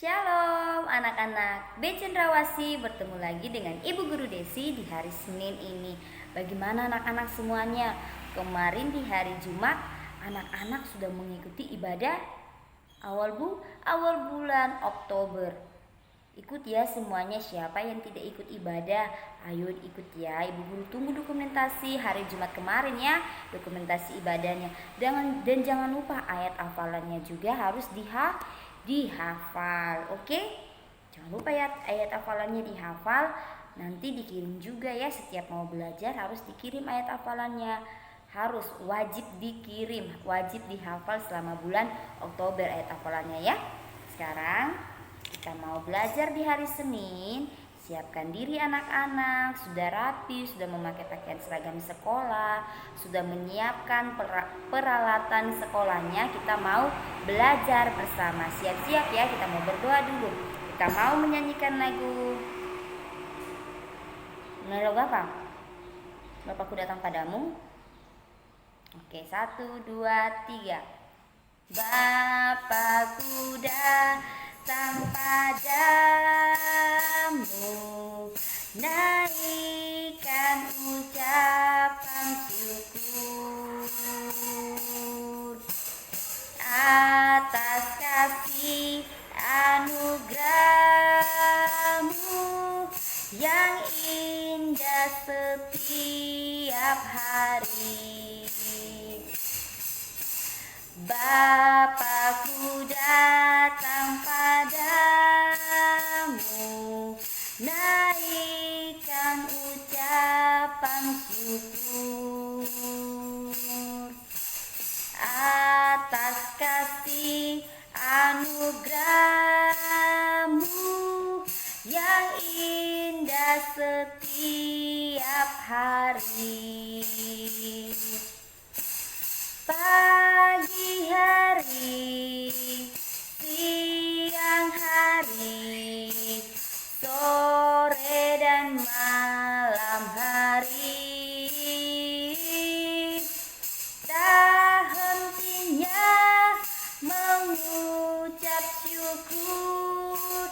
Shalom anak-anak, B. Cendrawasih bertemu lagi dengan Ibu Guru Desi di hari Senin ini. Bagaimana anak-anak semuanya? Kemarin di hari Jumat, anak-anak sudah mengikuti ibadah awal bulan Oktober. Ikut ya semuanya, siapa yang tidak ikut ibadah, ayo ikut ya. Ibu Guru tunggu dokumentasi hari Jumat kemarin ya, dokumentasi ibadahnya. Dan jangan lupa ayat hafalannya juga harus dihafal, oke? Jangan lupa ya ayat hafalannya dihafal. Nanti dikirim juga ya, setiap mau belajar harus dikirim ayat hafalannya. Harus wajib dikirim, wajib dihafal selama bulan Oktober ayat hafalannya ya. Sekarang kita mau belajar di hari Senin. Siapkan diri anak-anak, sudah rapi, sudah memakai pakaian seragam sekolah, sudah menyiapkan peralatan sekolahnya. Kita mau belajar bersama. Siap-siap ya, kita mau berdoa dulu. Kita mau menyanyikan lagu. Lagu apa? Bapakku datang padamu. Oke, 1, 2, 3. Bapakku datang padamu, naikkan ucapan syukur atas kasih anugerahmu yang indah setiap hari. Bapakku datang padamu, naikkan ucapan syukur atas kasih anugerahmu yang indah setiap hari. Pagi hari, siang hari, sore dan malam hari, tak hentinya mengucap syukur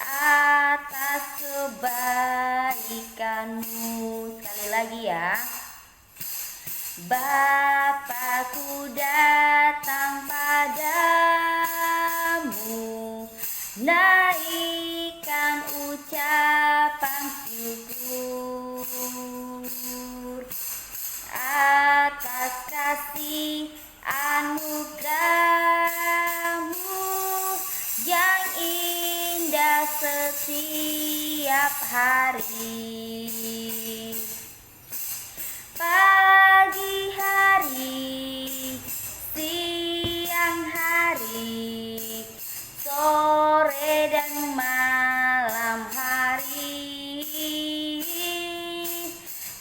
atas kebaikanmu. Sekali lagi ya. Bapakku datang padamu, naikkan ucapan syukur atas kasih anugerahmu yang indah setiap hari. Pagi hari, siang hari, sore dan malam hari,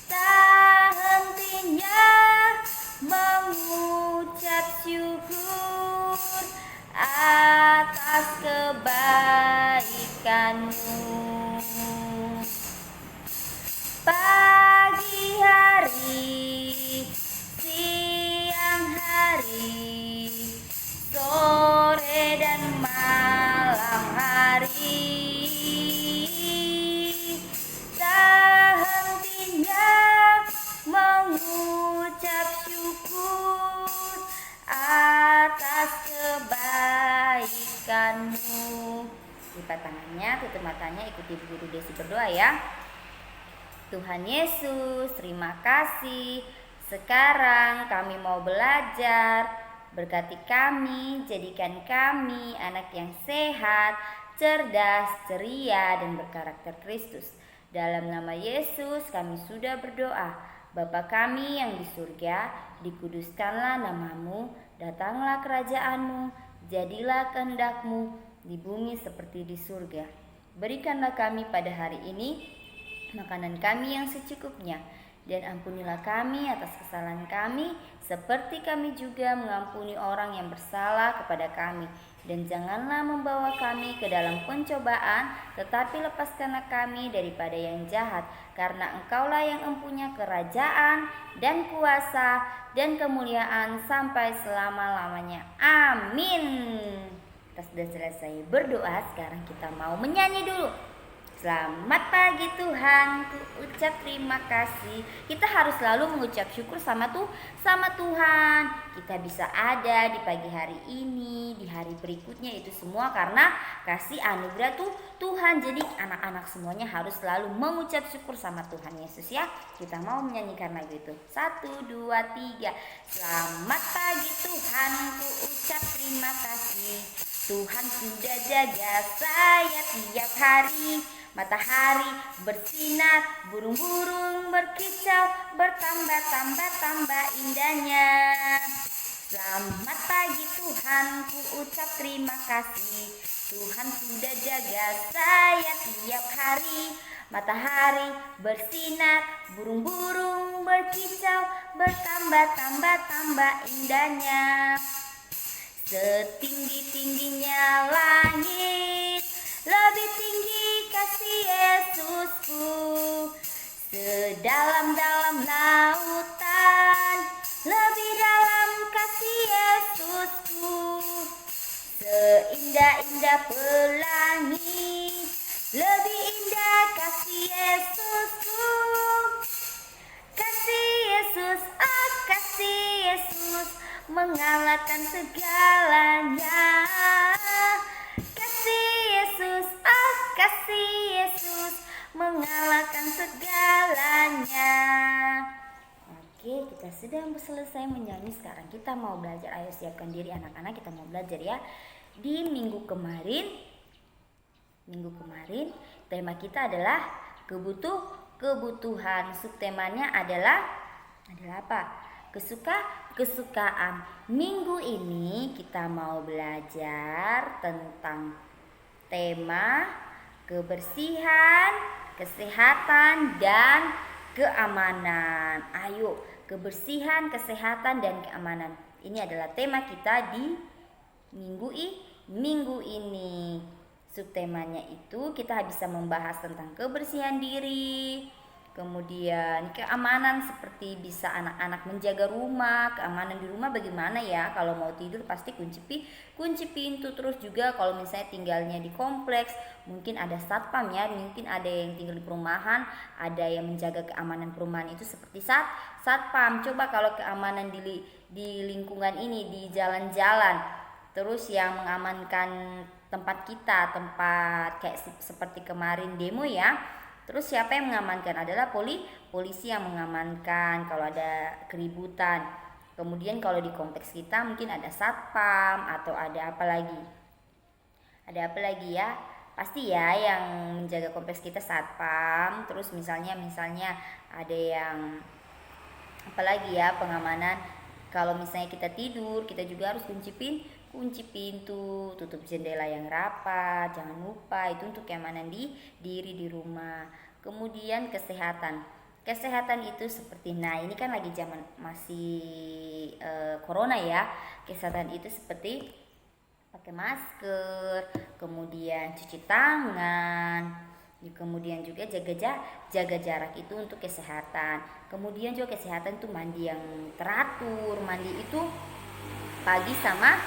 tak hentinya mengucap syukur atas kebaikanmu. Pagi hari, siang hari, sore dan malam hari, tak hentinya mengucap syukur atas kebaikanmu. Lipat tangannya, tutup matanya, ikuti Ibu Guru Desi berdoa ya. Tuhan Yesus, terima kasih. Sekarang kami mau belajar. Berkati kami, jadikan kami anak yang sehat, cerdas, ceria, dan berkarakter Kristus. Dalam nama Yesus kami sudah berdoa. Bapa kami yang di surga, dikuduskanlah namamu, datanglah kerajaanmu, jadilah kehendakmu di bumi seperti di surga. Berikanlah kami pada hari ini makanan kami yang secukupnya, dan ampunilah kami atas kesalahan kami, seperti kami juga mengampuni orang yang bersalah kepada kami. Dan janganlah membawa kami ke dalam pencobaan, tetapi lepaskanlah kami daripada yang jahat, karena Engkaulah yang mempunyai kerajaan dan kuasa dan kemuliaan sampai selama-lamanya. Amin. Kita sudah selesai berdoa, sekarang kita mau menyanyi dulu. Selamat pagi Tuhan, ku ucap terima kasih. Kita harus selalu mengucap syukur sama Tuhan. Kita bisa ada di pagi hari ini, di hari berikutnya, itu semua karena kasih anugerah Tuhan. Jadi anak-anak semuanya harus selalu mengucap syukur sama Tuhan Yesus ya. Kita mau menyanyikan lagu itu. 1, 2, 3. Selamat pagi Tuhan, ku ucap terima kasih. Tuhan sudah jaga saya tiap hari. Matahari bersinar, burung-burung berkicau, bertambah indahnya. Selamat pagi Tuhan, ku ucap terima kasih. Tuhan sudah jaga saya tiap hari. Matahari bersinar, burung-burung berkicau, bertambah indahnya. Setinggi-tingginya langit, lebih tinggi kasih Yesusku. Sedalam-dalam lautan, lebih dalam kasih Yesusku. Seindah-indah pelangi, lebih indah kasih Yesusku. Kasih Yesus, oh kasih Yesus, mengalahkan segalanya. Kasih Yesus, oh kasih Yesus, mengalahkan segalanya. Oke, kita sudah selesai menyanyi. Sekarang kita mau belajar. Ayo siapkan diri anak-anak, kita mau belajar ya. Di minggu kemarin tema kita adalah kebutuhan. Subtemanya adalah apa? Kesukaan. Minggu ini kita mau belajar tentang tema kebersihan, kesehatan, dan keamanan. Ayo, kebersihan, kesehatan, dan keamanan. Ini adalah tema kita di minggu ini. Subtemanya itu kita bisa membahas tentang kebersihan diri, kemudian keamanan, seperti bisa anak-anak menjaga rumah. Keamanan di rumah bagaimana ya? Kalau mau tidur pasti kunci pintu. Terus juga kalau misalnya tinggalnya di kompleks, mungkin ada satpam ya. Mungkin ada yang tinggal di perumahan, ada yang menjaga keamanan perumahan itu seperti satpam. Coba kalau keamanan di lingkungan ini, di jalan-jalan, terus yang mengamankan tempat kayak seperti kemarin demo ya. Terus siapa yang mengamankan? Adalah polisi yang mengamankan kalau ada keributan. Kemudian kalau di kompleks kita mungkin ada satpam atau ada apa lagi? Ya? Pasti ya yang menjaga kompleks kita satpam. Terus misalnya ada yang apa lagi ya, pengamanan. Kalau misalnya kita tidur, kita juga harus kunci pintu, tutup jendela yang rapat, jangan lupa. Itu untuk keamanan diri di rumah. Kemudian kesehatan itu seperti, nah ini kan lagi zaman masih corona ya. Kesehatan itu seperti pakai masker, kemudian cuci tangan, kemudian juga jaga jarak, itu untuk kesehatan. Kemudian juga kesehatan itu mandi yang teratur. Mandi itu pagi sama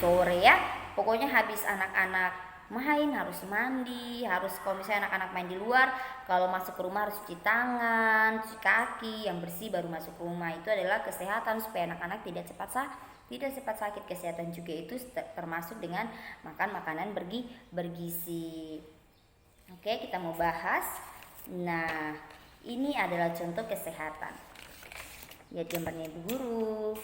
sore ya. Pokoknya habis anak-anak main harus mandi, kalau misalnya anak-anak main di luar, kalau masuk ke rumah harus cuci tangan, cuci kaki yang bersih baru masuk ke rumah. Itu adalah kesehatan supaya anak-anak tidak cepat sakit. Kesehatan juga itu termasuk dengan makan makanan bergizi. Oke, kita mau bahas. Nah, ini adalah contoh kesehatan. Lihat gambarnya Ibu Guru.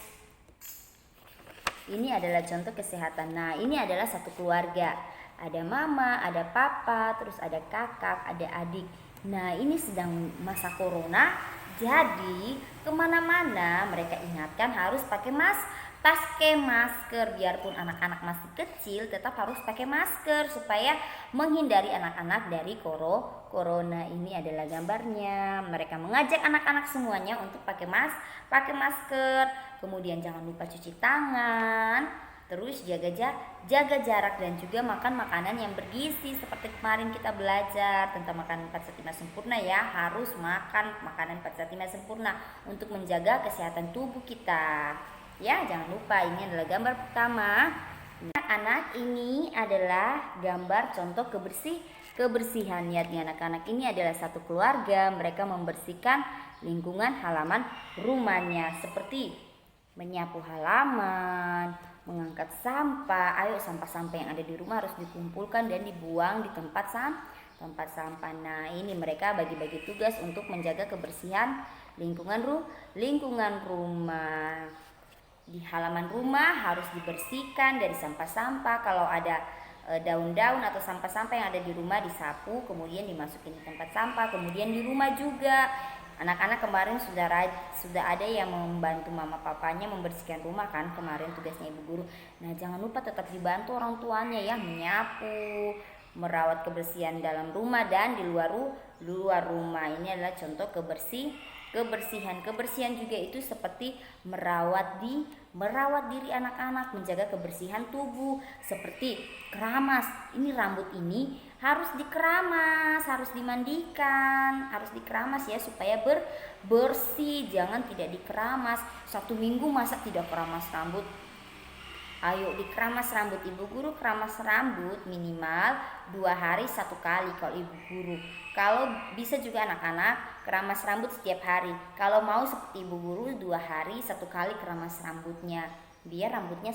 Ini adalah contoh kesehatan. Nah, ini adalah satu keluarga. Ada mama, ada papa, terus ada kakak, ada adik. Nah, ini sedang masa corona. Jadi, kemana-mana mereka ingatkan harus pakai masker. Biarpun anak-anak masih kecil, tetap harus pakai masker supaya menghindari anak-anak dari corona. Ini adalah gambarnya. Mereka mengajak anak-anak semuanya untuk pakai masker. Kemudian jangan lupa cuci tangan, terus jaga jarak, dan juga makan makanan yang bergizi. Seperti kemarin kita belajar tentang makanan 4 sempurna ya. Harus makan makanan 4 sempurna untuk menjaga kesehatan tubuh kita. Ya, jangan lupa, ini adalah gambar pertama. Anak ini adalah gambar contoh kebersihan. Lihat nih, anak-anak ini adalah satu keluarga. Mereka membersihkan lingkungan halaman rumahnya seperti menyapu halaman, mengangkat sampah. Ayo, sampah-sampah yang ada di rumah harus dikumpulkan dan dibuang di tempat sampah. Nah, ini mereka bagi-bagi tugas untuk menjaga kebersihan lingkungan rumah. Di halaman rumah harus dibersihkan dari sampah-sampah. Kalau ada daun-daun atau sampah-sampah yang ada di rumah disapu, kemudian dimasukin di tempat sampah. Kemudian di rumah juga anak-anak kemarin sudah ada yang membantu mama papanya membersihkan rumah kan, kemarin tugasnya ibu guru. Nah, jangan lupa tetap dibantu orang tuanya ya, menyapu, merawat kebersihan dalam rumah dan di luar rumah. Ini adalah contoh kebersihan juga itu seperti merawat diri anak-anak, menjaga kebersihan tubuh seperti keramas. Ini rambut ini harus dikeramas, harus dimandikan, harus dikeramas ya supaya bersih. Jangan tidak dikeramas. 1 minggu masa tidak keramas rambut? Ayo dikeramas rambut. Ibu guru keramas rambut minimal 2 hari 1 kali kalau ibu guru. Kalau bisa juga anak-anak keramas rambut setiap hari. Kalau mau seperti ibu guru 2 hari 1 kali keramas rambutnya. Biar rambutnya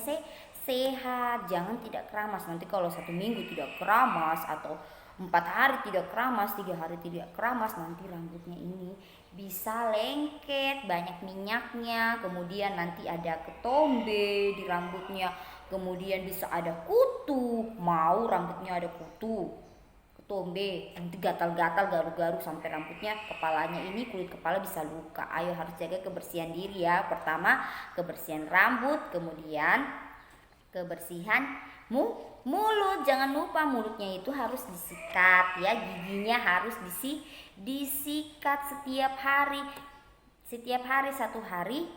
sehat. Jangan tidak keramas. Nanti kalau 1 minggu tidak keramas atau 4 hari tidak keramas, 3 hari tidak keramas, nanti rambutnya ini bisa lengket, banyak minyaknya, kemudian nanti ada ketombe di rambutnya, kemudian bisa ada kutu. Mau rambutnya ada kutu, ketombe, nanti gatal-gatal, garu-garu sampai rambutnya, kepalanya ini, kulit kepala bisa luka. Ayo harus jaga kebersihan diri ya. Pertama kebersihan rambut, kemudian kebersihan mulut. Jangan lupa mulutnya itu harus disikat ya, giginya harus disikat setiap hari 1 hari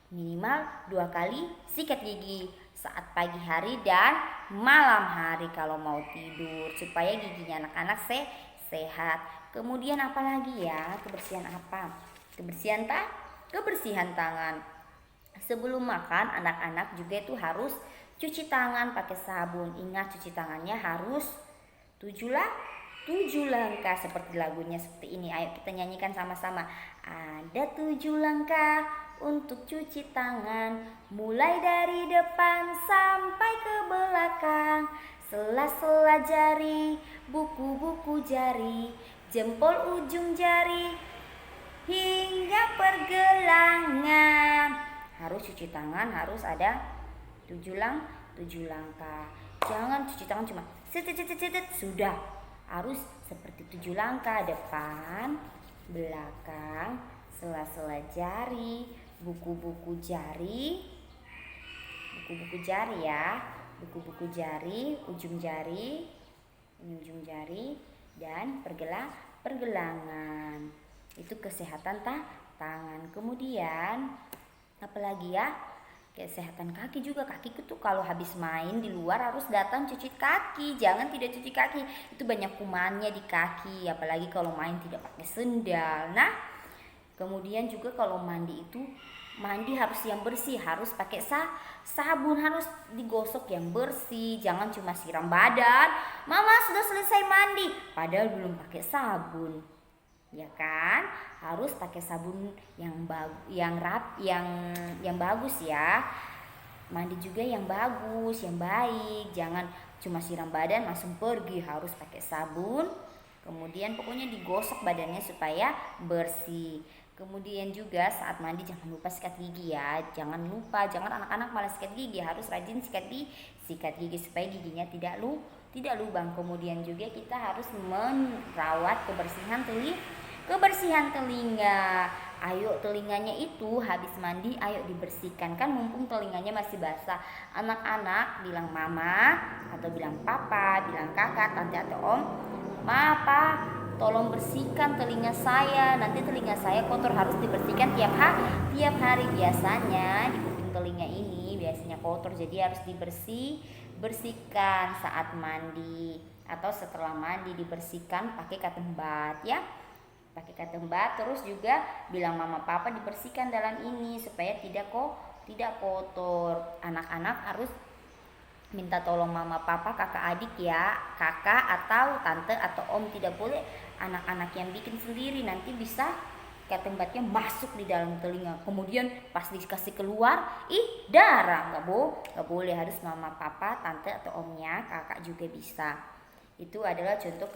minimal 2 kali sikat gigi, saat pagi hari dan malam hari kalau mau tidur, supaya giginya anak-anak sehat. Kemudian apalagi ya, kebersihan apa? Kebersihan tangan. Sebelum makan anak-anak juga itu harus cuci tangan pakai sabun. Ingat, cuci tangannya harus 7 langkah seperti lagunya seperti ini. Ayo kita nyanyikan sama-sama. Ada 7 langkah untuk cuci tangan, mulai dari depan sampai ke belakang. Sela-sela jari, buku-buku jari, jempol ujung jari, hingga pergelangan. Harus cuci tangan, harus ada 7 langkah. Jangan cuci tangan cuma sudah. Harus seperti 7 langkah, depan, belakang, sela-sela jari, buku-buku jari ya, buku-buku jari, ujung jari, dan pergelangan. Itu kesehatan tangan. Kemudian apalagi ya? Kesehatan kaki juga. Kaki itu kalau habis main di luar harus datang cuci kaki. Jangan tidak cuci kaki, itu banyak kumannya di kaki, apalagi kalau main tidak pakai sendal. Nah, kemudian juga kalau mandi harus yang bersih, harus pakai sabun, harus digosok yang bersih. Jangan cuma siram badan, mama sudah selesai mandi, padahal belum pakai sabun, ya kan? Harus pakai sabun yang bagus ya. Mandi juga yang bagus, yang baik. Jangan cuma siram badan langsung pergi, harus pakai sabun. Kemudian pokoknya digosok badannya supaya bersih. Kemudian juga saat mandi jangan lupa sikat gigi ya. Jangan anak-anak malas sikat gigi, harus rajin sikat gigi supaya giginya tidak lubang. Kemudian juga kita harus merawat kebersihan telinga. Ayo, telinganya itu habis mandi ayo dibersihkan kan, mumpung telinganya masih basah. Anak-anak bilang mama atau bilang papa, bilang kakak, tante atau om, "Ma, Pa, tolong bersihkan telinga saya. Nanti telinga saya kotor, harus dibersihkan tiap hari. Biasanya di kuping telinga ini biasanya kotor, jadi harus bersihkan saat mandi atau setelah mandi, dibersihkan pakai cotton bud ya. Pakai cotton bud. Terus juga bilang mama papa dibersihkan dalam ini supaya tidak kotor. Anak-anak minta tolong mama, papa, kakak, adik ya, kakak atau tante atau om. Tidak boleh anak-anak yang bikin sendiri, nanti bisa ketembatnya masuk di dalam telinga, kemudian pas dikasih keluar darah. Nggak boleh, harus mama, papa, tante atau omnya, kakak juga bisa. Itu adalah contoh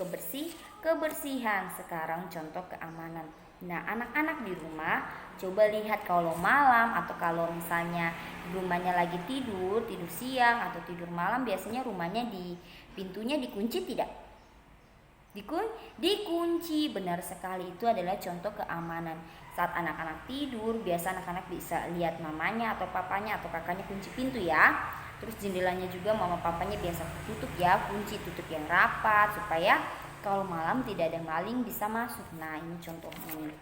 kebersihan. Sekarang contoh keamanan. Nah, anak-anak di rumah coba lihat kalau malam atau kalau misalnya rumahnya lagi tidur siang atau tidur malam, biasanya rumahnya pintunya dikunci tidak? Dikunci, benar sekali. Itu adalah contoh keamanan. Saat anak-anak tidur, biasa anak-anak bisa lihat mamanya atau papanya atau kakaknya kunci pintu ya. Terus jendelanya juga mama papanya biasa tutup ya, kunci tutup yang rapat supaya kalau malam tidak ada maling bisa masuk. Nah, ini contohnya nih.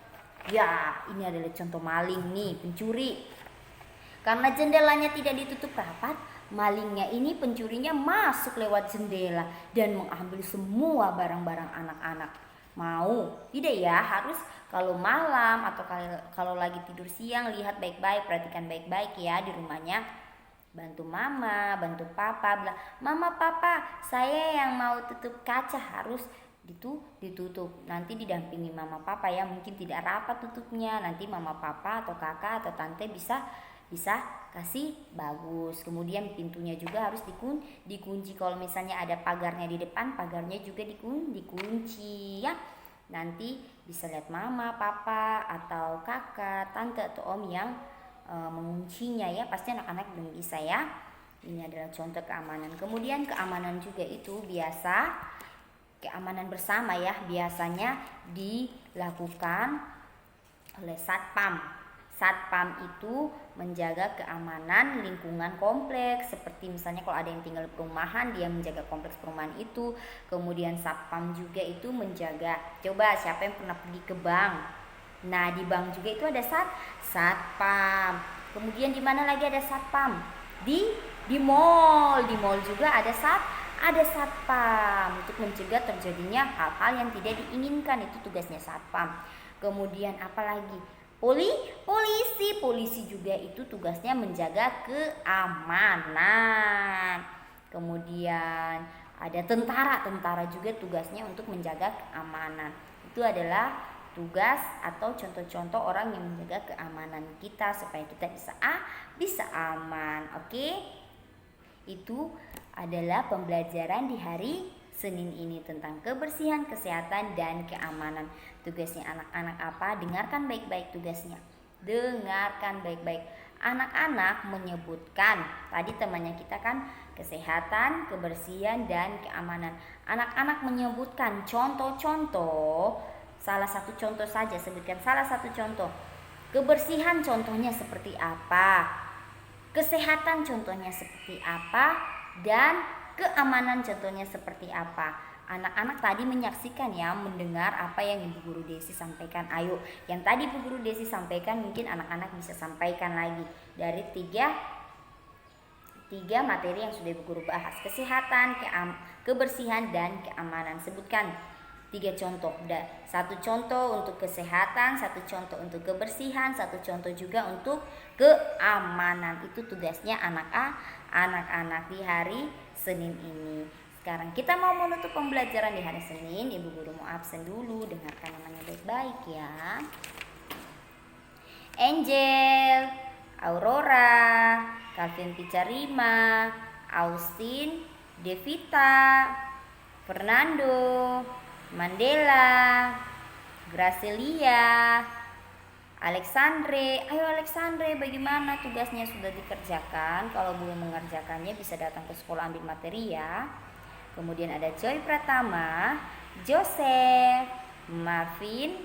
Ya, ini adalah contoh maling nih, pencuri. Karena jendelanya tidak ditutup rapat, malingnya ini, pencurinya masuk lewat jendela dan mengambil semua barang-barang anak-anak. Mau? Tidak ya, harus kalau malam atau kalau lagi tidur siang, lihat baik-baik, perhatikan baik-baik ya di rumahnya. Bantu mama, bantu papa, bilang, mama, papa, saya yang mau tutup kaca, harus ditutup. Nanti didampingi mama papa ya, mungkin tidak rapat tutupnya, nanti mama papa atau kakak atau tante bisa kasih bagus. Kemudian pintunya juga harus dikunci. Kalau misalnya ada pagarnya di depan, pagarnya juga dikunci ya. Nanti bisa lihat mama, papa atau kakak, tante atau om yang menguncinya ya. Pasti anak-anak belum bisa ya. Ini adalah contoh keamanan. Kemudian keamanan juga itu biasa keamanan bersama ya, biasanya dilakukan oleh satpam. Satpam itu menjaga keamanan lingkungan kompleks, seperti misalnya kalau ada yang tinggal di perumahan, dia menjaga kompleks perumahan itu. Kemudian satpam juga itu menjaga, coba siapa yang pernah pergi ke bank? Nah, di bank juga itu ada satpam. Kemudian di mana lagi ada satpam? Di mall juga ada satpam untuk mencegah terjadinya hal-hal yang tidak diinginkan. Itu tugasnya satpam. Kemudian apalagi? Polisi juga itu tugasnya menjaga keamanan. Kemudian ada tentara juga tugasnya untuk menjaga keamanan. Itu adalah tugas atau contoh-contoh orang yang menjaga keamanan kita supaya kita bisa aman. Oke? Itu adalah pembelajaran di hari Senin ini tentang kebersihan, kesehatan, dan keamanan. Tugasnya anak-anak apa? Dengarkan baik-baik tugasnya. Dengarkan baik-baik. Anak-anak menyebutkan, tadi temannya kita kan kesehatan, kebersihan, dan keamanan. Anak-anak menyebutkan contoh-contoh, salah satu contoh saja, sebutkan salah satu contoh. Kebersihan contohnya seperti apa? Kesehatan contohnya seperti apa? Dan keamanan contohnya seperti apa? Anak-anak tadi menyaksikan ya, mendengar apa yang Ibu Guru Desi sampaikan. Ayo, yang tadi Ibu Guru Desi sampaikan mungkin anak-anak bisa sampaikan lagi dari tiga materi yang sudah Ibu Guru bahas. Kesehatan, kebersihan, dan keamanan. Sebutkan 3 contoh. Satu contoh untuk kesehatan, satu contoh untuk kebersihan, satu contoh juga untuk keamanan. Itu tugasnya anak-anak di hari Senin ini. Sekarang kita mau menutup pembelajaran di hari Senin. Ibu Guru mau absen dulu. Dengarkan namanya baik-baik ya. Angel, Aurora, Calvin Picarima, Austin, Devita, Fernando, Mandela, Gracelia, Alexandre. Ayo Alexandre, bagaimana tugasnya, sudah dikerjakan? Kalau belum mengerjakannya bisa datang ke sekolah ambil materi ya. Kemudian ada Joy Pratama, Joseph, Marvin,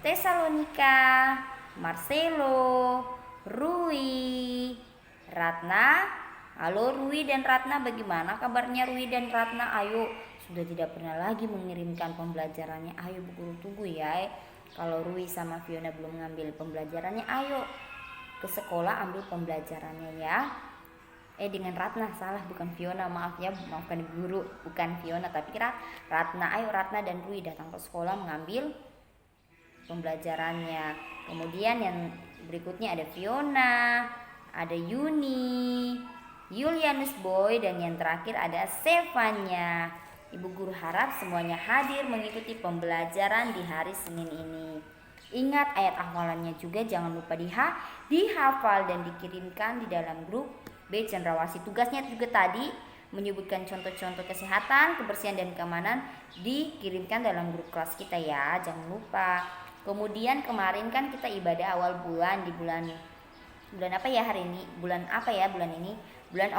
Tesalonika, Marcelo, Rui, Ratna. Halo Rui dan Ratna, bagaimana kabarnya Rui dan Ratna? Ayo, sudah tidak pernah lagi mengirimkan pembelajarannya. Ayo Bu Guru tunggu ya. Kalau Rui sama Fiona belum ngambil pembelajarannya, ayo ke sekolah ambil pembelajarannya ya. Dengan Ratna, salah, bukan Fiona, maaf ya, maafkan Ibu Guru, bukan Fiona tapi Ratna. Ayo Ratna dan Rui datang ke sekolah mengambil pembelajarannya. Kemudian yang berikutnya ada Fiona, ada Yuni, Julianus Boy, dan yang terakhir ada Stefania. Ibu guru harap semuanya hadir mengikuti pembelajaran di hari Senin ini. Ingat ayat hafalannya juga jangan lupa dihafal dan dikirimkan di dalam grup B Cendrawasih. Tugasnya juga tadi menyebutkan contoh-contoh kesehatan, kebersihan dan keamanan, dikirimkan dalam grup kelas kita ya, jangan lupa. Kemudian kemarin kan kita ibadah awal bulan, di bulan apa ya hari ini? Bulan apa ya bulan ini? Bulan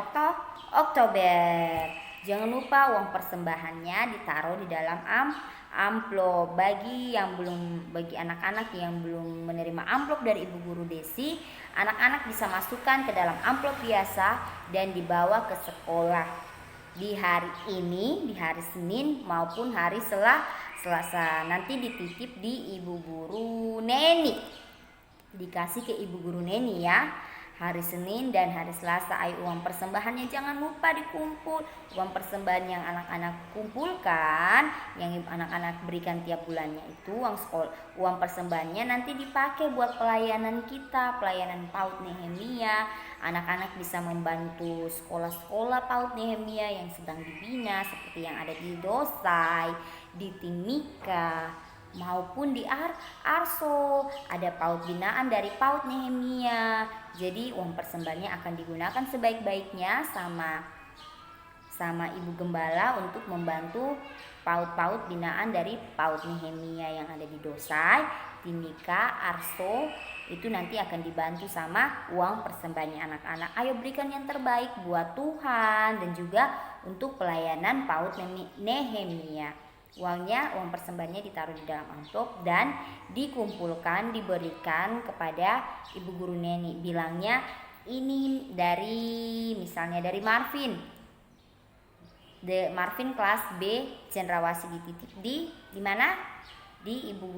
Oktober. Jangan lupa uang persembahannya ditaruh di dalam amplop. Bagi anak-anak yang belum menerima amplop dari Ibu Guru Desi, anak-anak bisa masukkan ke dalam amplop biasa dan dibawa ke sekolah di hari ini, di hari Senin maupun hari Selasa. Nanti dititip di Ibu Guru Neni, dikasih ke Ibu Guru Neni ya. Hari Senin dan hari Selasa. Ayo uang persembahannya jangan lupa dikumpul. Uang persembahan yang anak-anak kumpulkan, yang anak-anak berikan tiap bulannya itu uang persembahannya nanti dipakai buat pelayanan kita, pelayanan PAUD Nehemia. Anak-anak bisa membantu sekolah-sekolah PAUD Nehemia yang sedang dibina seperti yang ada di Dosai, di Timika, maupun di Arso. Ada PAUD binaan dari PAUD Nehemia. Jadi uang persembahannya akan digunakan sebaik-baiknya sama Ibu Gembala untuk membantu PAUD binaan dari PAUD Nehemia yang ada di Dosai, Timika, Arso. Itu nanti akan dibantu sama uang persembahannya anak-anak. Ayo berikan yang terbaik buat Tuhan dan juga untuk pelayanan PAUD Nehemia. Uang persembahannya ditaruh di dalam amplop dan dikumpulkan, diberikan kepada Ibu Guru Neni. Bilangnya ini misalnya dari Marvin. Marvin kelas B Cendrawasih, dititip di mana? Di Ibu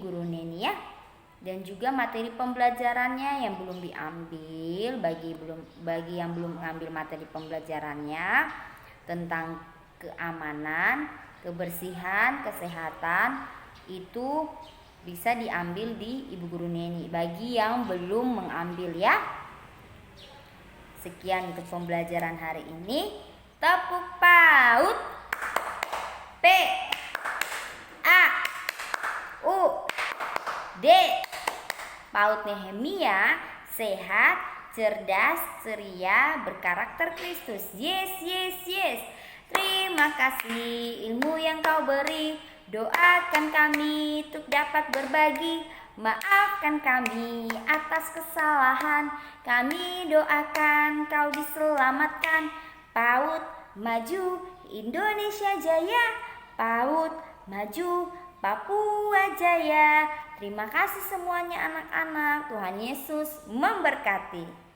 Guru Neni ya. Dan juga materi pembelajarannya yang belum diambil, bagi yang belum mengambil materi pembelajarannya tentang keamanan, kebersihan, kesehatan, itu bisa diambil di Ibu Guru Neni bagi yang belum mengambil ya. Sekian untuk pembelajaran hari ini. Tepuk PAUD. P A U D. PAUD Nehemia, sehat, cerdas, ceria, berkarakter Kristus. Yes, yes, yes. Terima kasih ilmu yang kau beri. Doakan kami untuk dapat berbagi. Maafkan kami atas kesalahan. Kami doakan kau diselamatkan. PAUD maju, Indonesia jaya. PAUD maju, Papua jaya. Terima kasih semuanya anak-anak. Tuhan Yesus memberkati.